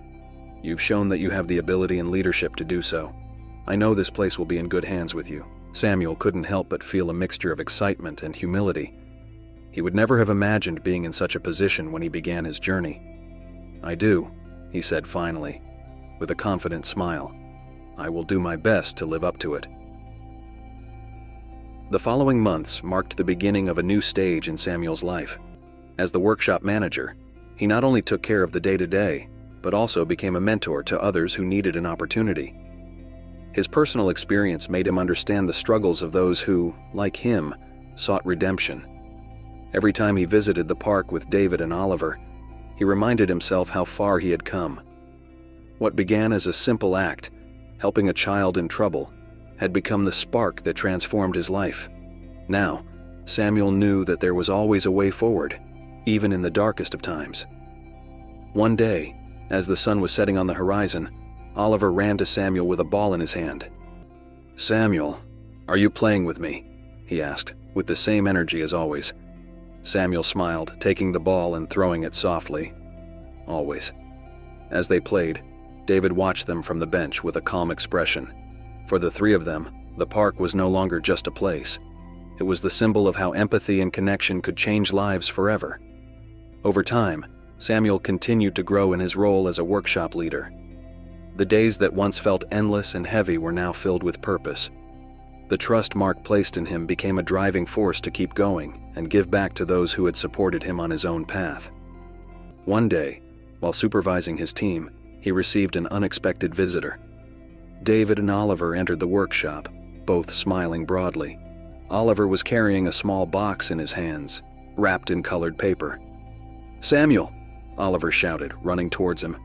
"You've shown that you have the ability and leadership to do so. I know this place will be in good hands with you." Samuel couldn't help but feel a mixture of excitement and humility. He would never have imagined being in such a position when he began his journey. "I do," he said finally, with a confident smile. "I will do my best to live up to it." The following months marked the beginning of a new stage in Samuel's life. As the workshop manager, he not only took care of the day-to-day, but also became a mentor to others who needed an opportunity. His personal experience made him understand the struggles of those who, like him, sought redemption. Every time he visited the park with David and Oliver, he reminded himself how far he had come. What began as a simple act, helping a child in trouble, had become the spark that transformed his life. Now, Samuel knew that there was always a way forward, even in the darkest of times. One day, as the sun was setting on the horizon, Oliver ran to Samuel with a ball in his hand. "Samuel, are you playing with me?" he asked, with the same energy as always. Samuel smiled, taking the ball and throwing it softly. "Always." As they played, David watched them from the bench with a calm expression. For the three of them, the park was no longer just a place. It was the symbol of how empathy and connection could change lives forever. Over time, Samuel continued to grow in his role as a workshop leader. The days that once felt endless and heavy were now filled with purpose. The trust Mark placed in him became a driving force to keep going and give back to those who had supported him on his own path. One day, while supervising his team, he received an unexpected visitor. David and Oliver entered the workshop, both smiling broadly. Oliver was carrying a small box in his hands, wrapped in colored paper. "Samuel!" Oliver shouted, running towards him.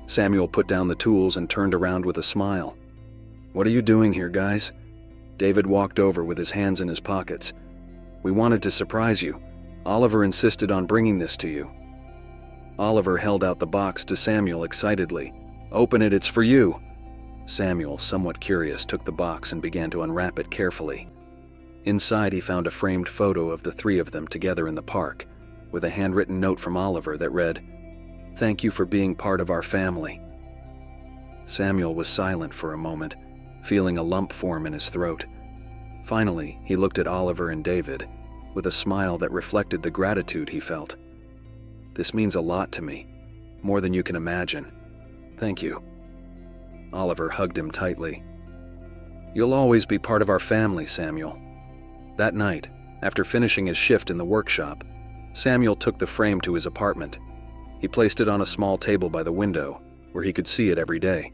Samuel put down the tools and turned around with a smile. "What are you doing here, guys?" David walked over with his hands in his pockets. "We wanted to surprise you. Oliver insisted on bringing this to you." Oliver held out the box to Samuel excitedly. "Open it, it's for you." Samuel, somewhat curious, took the box and began to unwrap it carefully. Inside, he found a framed photo of the three of them together in the park, with a handwritten note from Oliver that read, "Thank you for being part of our family." Samuel was silent for a moment, feeling a lump form in his throat. Finally, he looked at Oliver and David, with a smile that reflected the gratitude he felt. "This means a lot to me, more than you can imagine. Thank you." Oliver hugged him tightly. "You'll always be part of our family, Samuel." That night, after finishing his shift in the workshop, Samuel took the frame to his apartment. He placed it on a small table by the window, where he could see it every day.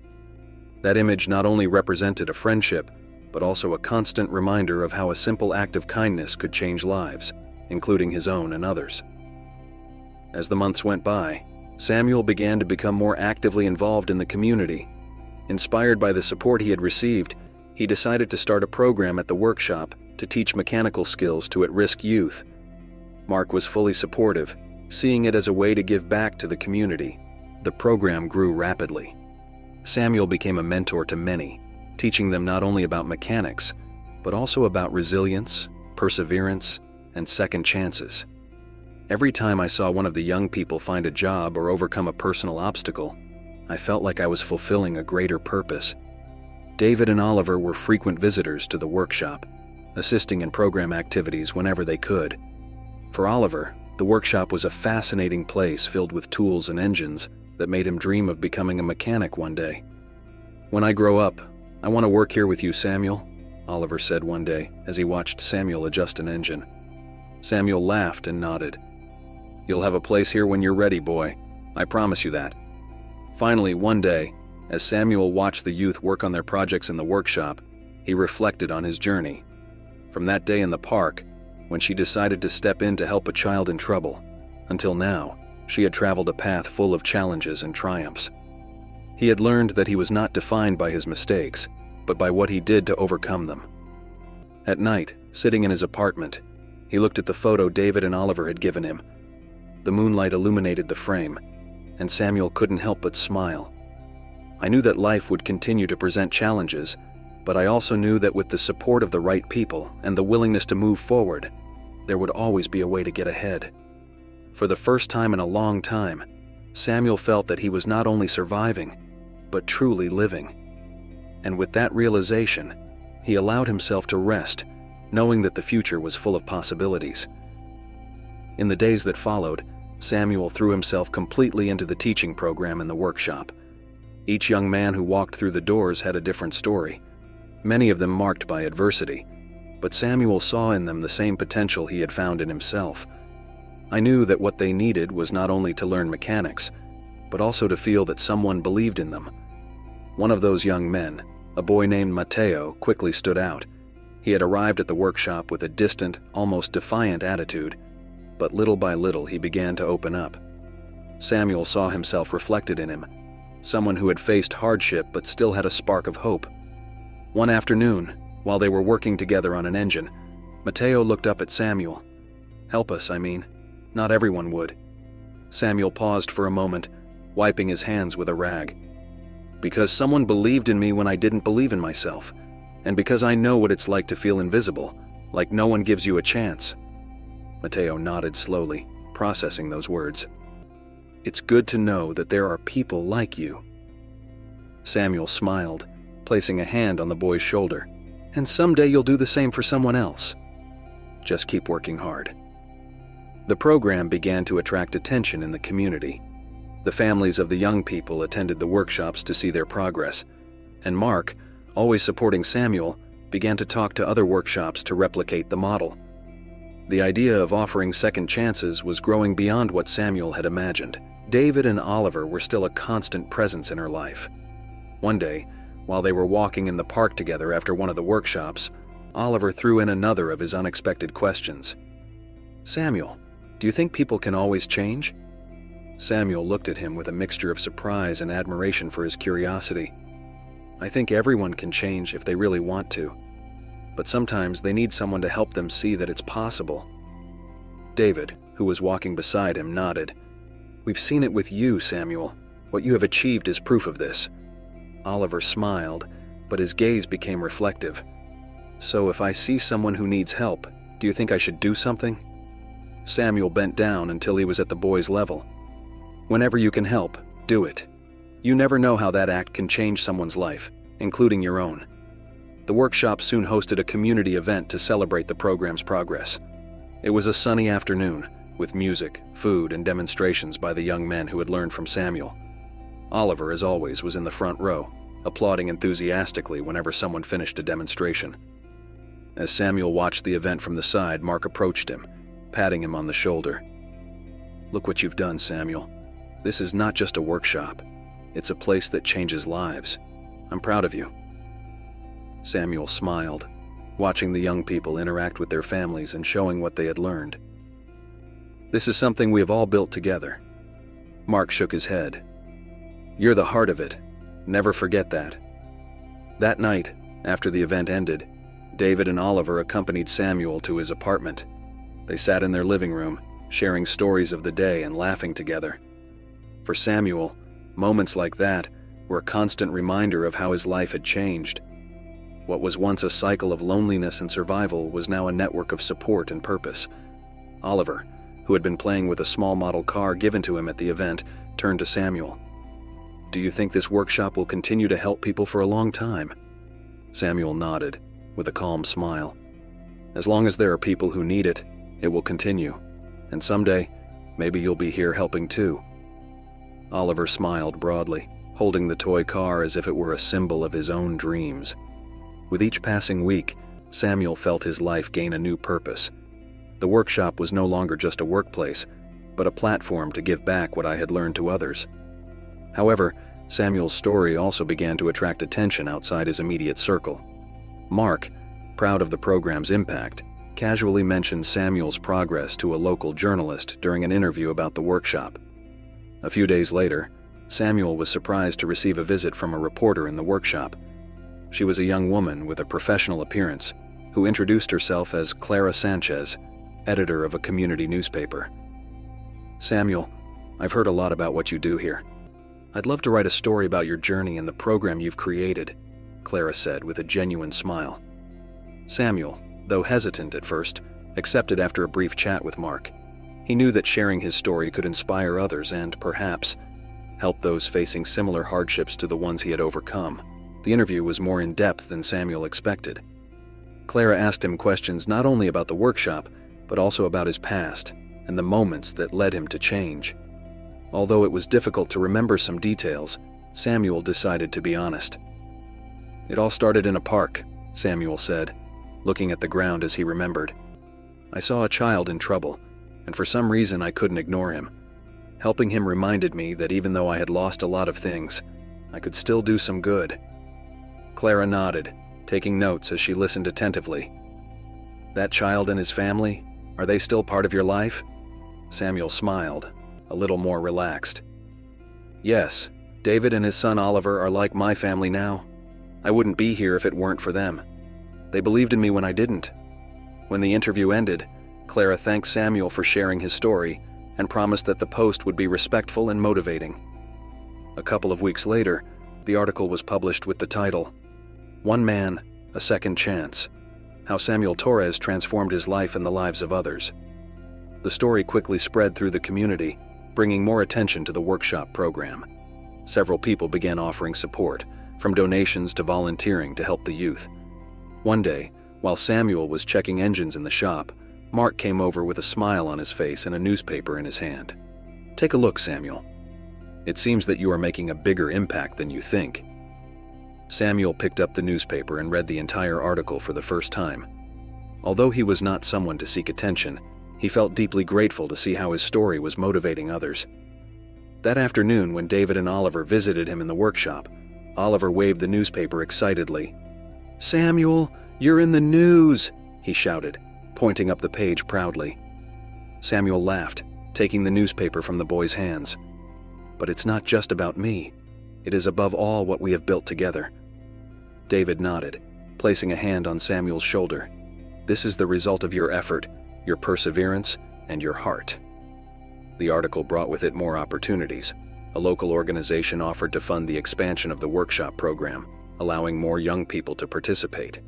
That image not only represented a friendship, but also a constant reminder of how a simple act of kindness could change lives, including his own and others. As the months went by, Samuel began to become more actively involved in the community. Inspired by the support he had received, he decided to start a program at the workshop to teach mechanical skills to at-risk youth. Mark was fully supportive, seeing it as a way to give back to the community. The program grew rapidly. Samuel became a mentor to many, teaching them not only about mechanics, but also about resilience, perseverance, and second chances. Every time I saw one of the young people find a job or overcome a personal obstacle, I felt like I was fulfilling a greater purpose. David and Oliver were frequent visitors to the workshop, assisting in program activities whenever they could. For Oliver, the workshop was a fascinating place filled with tools and engines that made him dream of becoming a mechanic one day. "When I grow up, I want to work here with you, Samuel," Oliver said one day as he watched Samuel adjust an engine. Samuel laughed and nodded. "You'll have a place here when you're ready, boy. I promise you that." Finally, one day, as Samuel watched the youth work on their projects in the workshop, he reflected on his journey. From that day in the park, when she decided to step in to help a child in trouble, until now, she had traveled a path full of challenges and triumphs. He had learned that he was not defined by his mistakes, but by what he did to overcome them. At night, sitting in his apartment, he looked at the photo David and Oliver had given him. The moonlight illuminated the frame, and Samuel couldn't help but smile. "I knew that life would continue to present challenges, but I also knew that with the support of the right people and the willingness to move forward, there would always be a way to get ahead." For the first time in a long time, Samuel felt that he was not only surviving, but truly living. And with that realization, he allowed himself to rest, knowing that the future was full of possibilities. In the days that followed, Samuel threw himself completely into the teaching program in the workshop. Each young man who walked through the doors had a different story, many of them marked by adversity, but Samuel saw in them the same potential he had found in himself. I knew that what they needed was not only to learn mechanics, but also to feel that someone believed in them. One of those young men, a boy named Matteo, quickly stood out. He had arrived at the workshop with a distant, almost defiant attitude, but little by little he began to open up. Samuel saw himself reflected in him, someone who had faced hardship but still had a spark of hope. One afternoon, while they were working together on an engine, Matteo looked up at Samuel. "Help us, I mean. Not everyone would." Samuel paused for a moment, wiping his hands with a rag. "Because someone believed in me when I didn't believe in myself, and because I know what it's like to feel invisible, like no one gives you a chance." Matteo nodded slowly, processing those words. "It's good to know that there are people like you." Samuel smiled, placing a hand on the boy's shoulder. "And someday you'll do the same for someone else. Just keep working hard." The program began to attract attention in the community. The families of the young people attended the workshops to see their progress, and Mark, always supporting Samuel, began to talk to other workshops to replicate the model. The idea of offering second chances was growing beyond what Samuel had imagined. David and Oliver were still a constant presence in her life. One day, while they were walking in the park together after one of the workshops, Oliver threw in another of his unexpected questions. "Samuel, do you think people can always change?" Samuel looked at him with a mixture of surprise and admiration for his curiosity. "I think everyone can change if they really want to, but sometimes they need someone to help them see that it's possible." David, who was walking beside him, nodded. "We've seen it with you, Samuel. What you have achieved is proof of this." Oliver smiled, but his gaze became reflective. "So if I see someone who needs help, do you think I should do something?" Samuel bent down until he was at the boy's level. "Whenever you can help, do it. You never know how that act can change someone's life, including your own." The workshop soon hosted a community event to celebrate the program's progress. It was a sunny afternoon, with music, food, and demonstrations by the young men who had learned from Samuel. Oliver, as always, was in the front row, applauding enthusiastically whenever someone finished a demonstration. As Samuel watched the event from the side, Mark approached him, patting him on the shoulder. "Look what you've done, Samuel. This is not just a workshop. It's a place that changes lives. I'm proud of you." Samuel smiled, watching the young people interact with their families and showing what they had learned. "This is something we have all built together." Mark shook his head. "You're the heart of it. Never forget that." That night, after the event ended, David and Oliver accompanied Samuel to his apartment. They sat in their living room, sharing stories of the day and laughing together. For Samuel, moments like that were a constant reminder of how his life had changed. What was once a cycle of loneliness and survival was now a network of support and purpose, Oliver, who had been playing with a small model car given to him at the event, turned to Samuel. "Do you think this workshop will continue to help people for a long time?" Samuel nodded, with a calm smile. "As long as there are people who need it, it will continue. And someday, maybe you'll be here helping too." Oliver smiled broadly, holding the toy car as if it were a symbol of his own dreams. With each passing week, Samuel felt his life gain a new purpose. The workshop was no longer just a workplace, but a platform to give back what I had learned to others. However, Samuel's story also began to attract attention outside his immediate circle. Mark, proud of the program's impact, casually mentioned Samuel's progress to a local journalist during an interview about the workshop. A few days later, Samuel was surprised to receive a visit from a reporter in the workshop. She was a young woman with a professional appearance who introduced herself as Clara Sanchez, editor of a community newspaper. "Samuel, I've heard a lot about what you do here. I'd love to write a story about your journey and the program you've created," Clara said with a genuine smile. Samuel, though hesitant at first, accepted after a brief chat with Mark. He knew that sharing his story could inspire others and, perhaps, help those facing similar hardships to the ones he had overcome. The interview was more in-depth than Samuel expected. Clara asked him questions not only about the workshop, but also about his past and the moments that led him to change. Although it was difficult to remember some details, Samuel decided to be honest. "It all started in a park," Samuel said, looking at the ground as he remembered. "I saw a child in trouble, and for some reason I couldn't ignore him. Helping him reminded me that even though I had lost a lot of things, I could still do some good." Clara nodded, taking notes as she listened attentively. "That child and his family, are they still part of your life?" Samuel smiled, a little more relaxed. "Yes, David and his son Oliver are like my family now. I wouldn't be here if it weren't for them. They believed in me when I didn't." When the interview ended, Clara thanked Samuel for sharing his story and promised that the post would be respectful and motivating. A couple of weeks later, the article was published with the title, "One Man, a Second Chance: How Samuel Torres Transformed His Life and the Lives of Others." The story quickly spread through the community, bringing more attention to the workshop program. Several people began offering support, from donations to volunteering to help the youth. One day, while Samuel was checking engines in the shop, Mark came over with a smile on his face and a newspaper in his hand. "Take a look, Samuel. It seems that you are making a bigger impact than you think." Samuel picked up the newspaper and read the entire article for the first time. Although he was not someone to seek attention, he felt deeply grateful to see how his story was motivating others. That afternoon, when David and Oliver visited him in the workshop, Oliver waved the newspaper excitedly. "Samuel, you're in the news!" he shouted, pointing up the page proudly. Samuel laughed, taking the newspaper from the boy's hands. "But it's not just about me. It is above all what we have built together." David nodded, placing a hand on Samuel's shoulder. "This is the result of your effort, your perseverance, and your heart." The article brought with it more opportunities. A local organization offered to fund the expansion of the workshop program, allowing more young people to participate.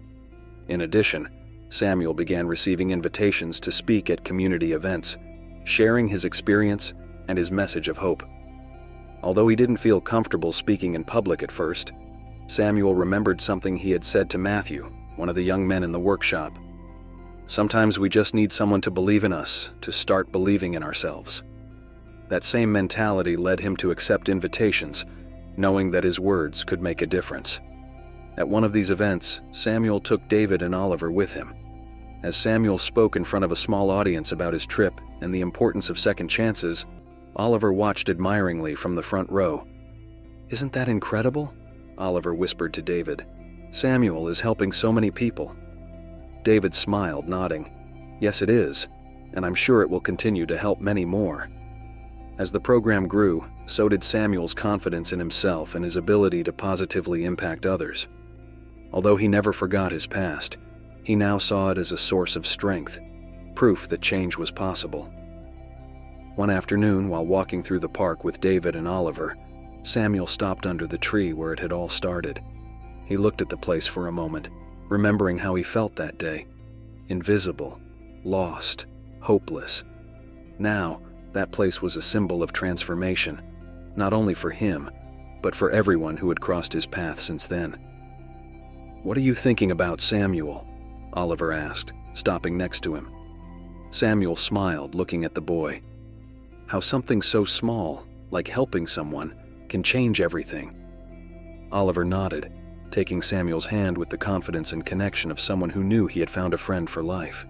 In addition, Samuel began receiving invitations to speak at community events, sharing his experience and his message of hope. Although he didn't feel comfortable speaking in public at first, Samuel remembered something he had said to Matthew, one of the young men in the workshop. "Sometimes we just need someone to believe in us, to start believing in ourselves." That same mentality led him to accept invitations, knowing that his words could make a difference. At one of these events, Samuel took David and Oliver with him. As Samuel spoke in front of a small audience about his trip and the importance of second chances, Oliver watched admiringly from the front row. "Isn't that incredible?" Oliver whispered to David. "Samuel is helping so many people." David smiled, nodding. "Yes, it is, and I'm sure it will continue to help many more." As the program grew, so did Samuel's confidence in himself and his ability to positively impact others. Although he never forgot his past, he now saw it as a source of strength, proof that change was possible. One afternoon, while walking through the park with David and Oliver, Samuel stopped under the tree where it had all started. He looked at the place for a moment, remembering how he felt that day: invisible, lost, hopeless. Now, that place was a symbol of transformation, not only for him, but for everyone who had crossed his path since then. "What are you thinking about, Samuel?" Oliver asked, stopping next to him. Samuel smiled, looking at the boy. How something so small, like helping someone, can change everything. Oliver nodded, taking Samuel's hand with the confidence and connection of someone who knew he had found a friend for life.